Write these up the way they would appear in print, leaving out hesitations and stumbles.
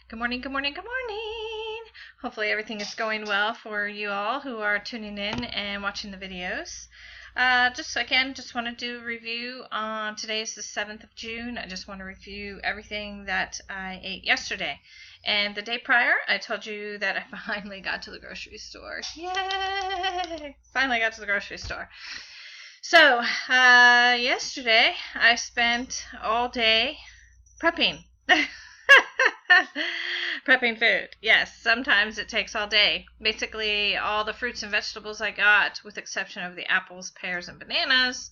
Good morning, good morning, good morning. Hopefully everything is going well for you all who are tuning in and watching the videos. Just want to do a review on today is the 7th of June. I just want to review everything that I ate yesterday. And the day prior, I told you that I finally got to the grocery store. Yay! Finally got to the grocery store. So, yesterday I spent all day prepping. Prepping food. Yes, sometimes it takes all day. Basically, all the fruits and vegetables I got, with exception of the apples, pears, and bananas,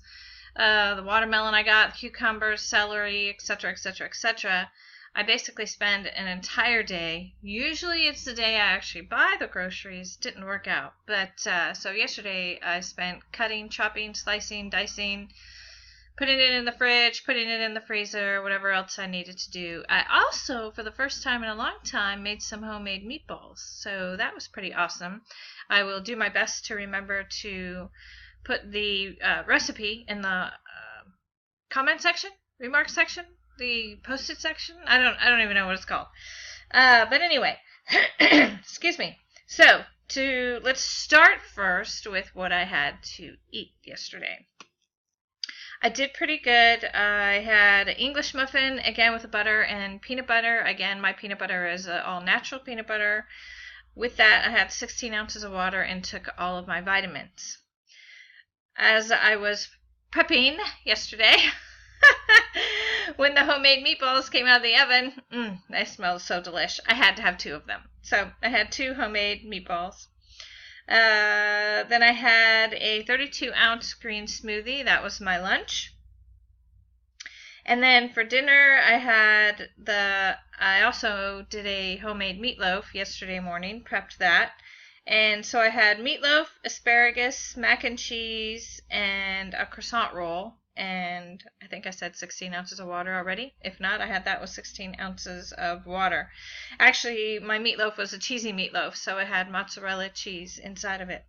the watermelon I got, cucumbers, celery, etc., etc., etc. I basically spend an entire day. Usually it's the day I actually buy the groceries. Didn't work out. But, so yesterday I spent cutting, chopping, slicing, dicing, putting it in the fridge, putting it in the freezer, whatever else I needed to do. I also, for the first time in a long time, made some homemade meatballs. So that was pretty awesome. I will do my best to remember to put the recipe in the comment section, remark section, the post-it section. I don't even know what it's called. But anyway, excuse me. So let's start first with what I had to eat yesterday. I did pretty good. I had an English muffin, again with butter and peanut butter. Again, my peanut butter is all natural peanut butter. With that, I had 16 ounces of water and took all of my vitamins. As I was prepping yesterday, when the homemade meatballs came out of the oven, they smelled so delish. I had to have 2 of them. So I had 2 homemade meatballs. Then I had a 32-ounce green smoothie. That was my lunch. And then for dinner, I also did a homemade meatloaf yesterday morning, prepped that. And so I had meatloaf, asparagus, mac and cheese, and a croissant roll. And I think I said 16 ounces of water already. If not, I had that with 16 ounces of water. Actually, my meatloaf was a cheesy meatloaf, so it had mozzarella cheese inside of it.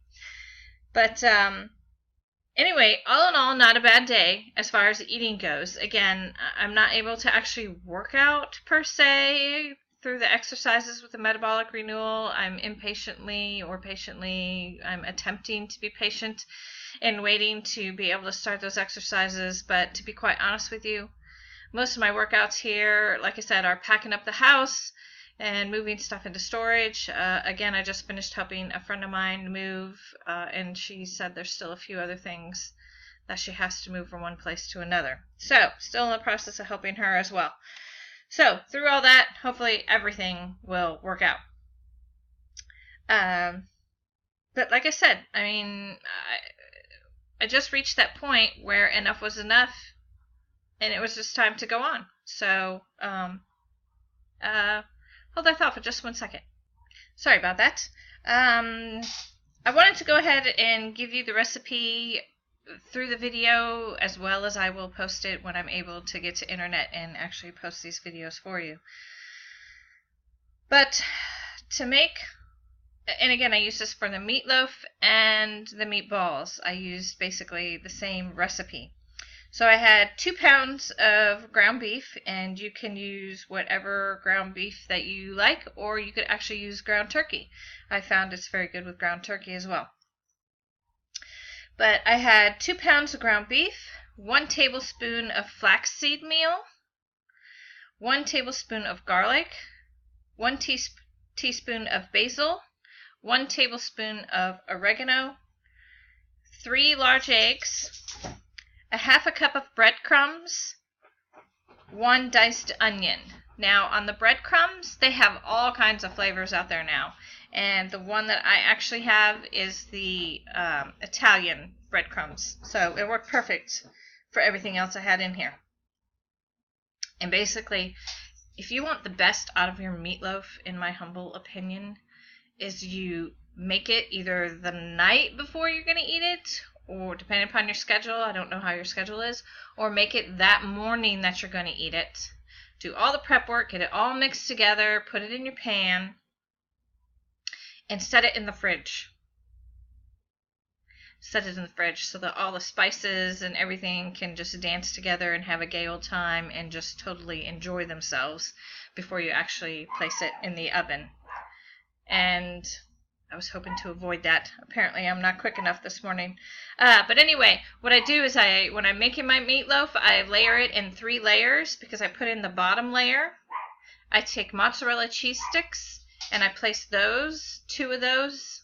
But anyway, all in all, not a bad day as far as eating goes. Again, I'm not able to actually work out per se through the exercises with the metabolic renewal. I'm patiently, I'm attempting to be patient and waiting to be able to start those exercises. But to be quite honest with you, most of my workouts here, like I said, are packing up the house and moving stuff into storage. Again, I just finished helping a friend of mine move, and she said there's still a few other things that she has to move from one place to another. So, still in the process of helping her as well. So, through all that, hopefully everything will work out. But like I said, I mean, I just reached that point where enough was enough, and it was just time to go on. So, hold that thought for just 1 second. Sorry about that. I wanted to go ahead and give you the recipe through the video, as well as I will post it when I'm able to get to internet and actually post these videos for you. But to make, and again, I use this for the meatloaf and the meatballs. I used basically the same recipe. So I had 2 pounds of ground beef, and you can use whatever ground beef that you like, or you could actually use ground turkey. I found it's very good with ground turkey as well. But I had 2 pounds of ground beef, 1 tablespoon of flaxseed meal, 1 tablespoon of garlic, 1 teaspoon of basil, 1 tablespoon of oregano, 3 large eggs, a half a cup of breadcrumbs, 1 diced onion. Now, on the breadcrumbs, they have all kinds of flavors out there now. And the one that I actually have is the Italian breadcrumbs. So it worked perfect for everything else I had in here. And basically, if you want the best out of your meatloaf, in my humble opinion, is you make it either the night before you're going to eat it, or depending upon your schedule, I don't know how your schedule is, or make it that morning that you're going to eat it. Do all the prep work, get it all mixed together, put it in your pan, and set it in the fridge. set it in the fridge so that all the spices and everything can just dance together and have a gay old time and just totally enjoy themselves before you actually place it in the oven. And I was hoping to avoid that. Apparently I'm not quick enough this morning. But anyway, what I do is when I'm making my meatloaf, I layer it in 3 layers because I put in the bottom layer. I take mozzarella cheese sticks and I place those, 2 of those.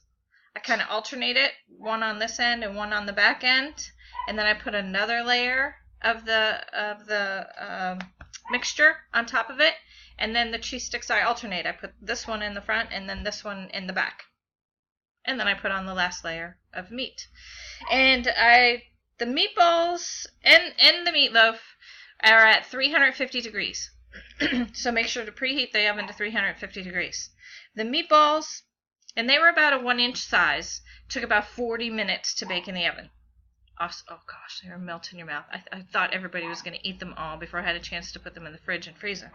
I kind of alternate it, one on this end and one on the back end, and then I put another layer of the mixture on top of it, and then the cheese sticks I alternate. I put this one in the front and then this one in the back, and then I put on the last layer of meat. And the meatballs and the meatloaf are at 350 degrees, so make sure to preheat the oven to 350 degrees. The meatballs, and they were about a 1-inch size, took about 40 minutes to bake in the oven. Oh gosh, they were melting in your mouth. I thought everybody was going to eat them all before I had a chance to put them in the fridge and freezer.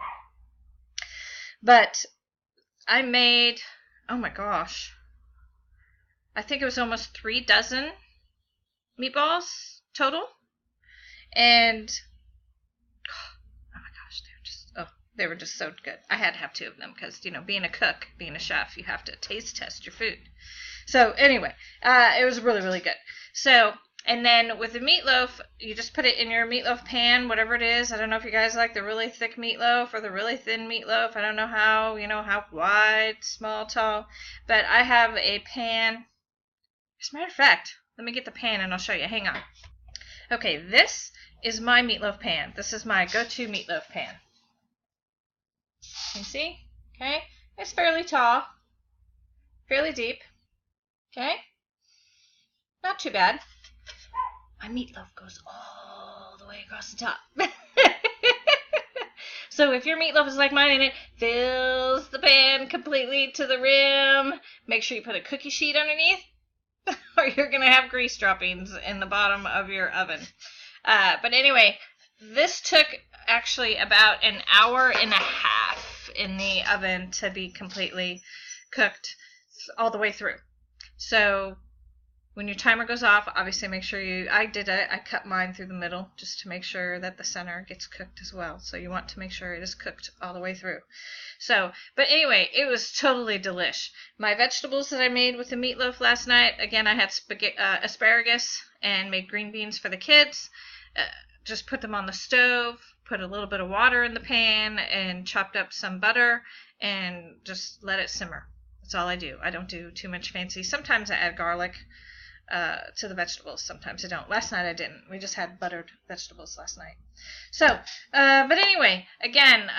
But I made, oh my gosh, I think it was almost 3 dozen meatballs total. And they were just so good. I had to have 2 of them because, being a cook, being a chef, you have to taste test your food. So anyway, it was really, really good. So, and then with the meatloaf, you just put it in your meatloaf pan, whatever it is. I don't know if you guys like the really thick meatloaf or the really thin meatloaf. I don't know how wide, small, tall. But I have a pan. As a matter of fact, let me get the pan and I'll show you. Hang on. Okay, this is my meatloaf pan. This is my go-to meatloaf pan. You see? Okay? It's fairly tall. Fairly deep. Okay? Not too bad. My meatloaf goes all the way across the top. So if your meatloaf is like mine and it fills the pan completely to the rim, make sure you put a cookie sheet underneath or you're going to have grease droppings in the bottom of your oven. But anyway, this took actually about an hour and a half in the oven to be completely cooked all the way through. So when your timer goes off, obviously make sure I cut mine through the middle just to make sure that the center gets cooked as well. So you want to make sure it is cooked all the way through. So, but anyway, it was totally delish. My vegetables that I made with the meatloaf last night, again, I had asparagus and made green beans for the kids. Just put them on the stove, put a little bit of water in the pan, and chopped up some butter, and just let it simmer. That's all I do. I don't do too much fancy. Sometimes I add garlic to the vegetables. Sometimes I don't. Last night I didn't. We just had buttered vegetables last night. So, but anyway, again,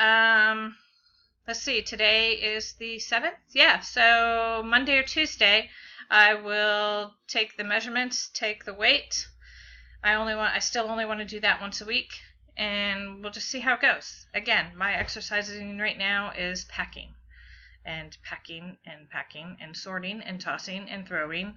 let's see. Today is the 7th? Yeah, so Monday or Tuesday, I will take the measurements, take the weight. I still only want to do that once a week, and we'll just see how it goes. Again, my exercising right now is packing and packing and packing and sorting and tossing and throwing.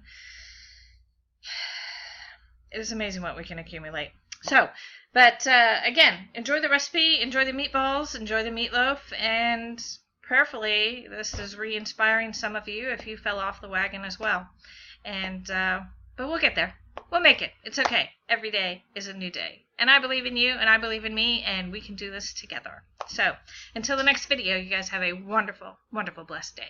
It is amazing what we can accumulate. So, but again, enjoy the recipe, enjoy the meatballs, enjoy the meatloaf, and prayerfully this is re-inspiring some of you if you fell off the wagon as well. And but we'll get there. We'll make it. It's okay. Every day is a new day. And I believe in you, and I believe in me, and we can do this together. So, until the next video, you guys have a wonderful, wonderful, blessed day.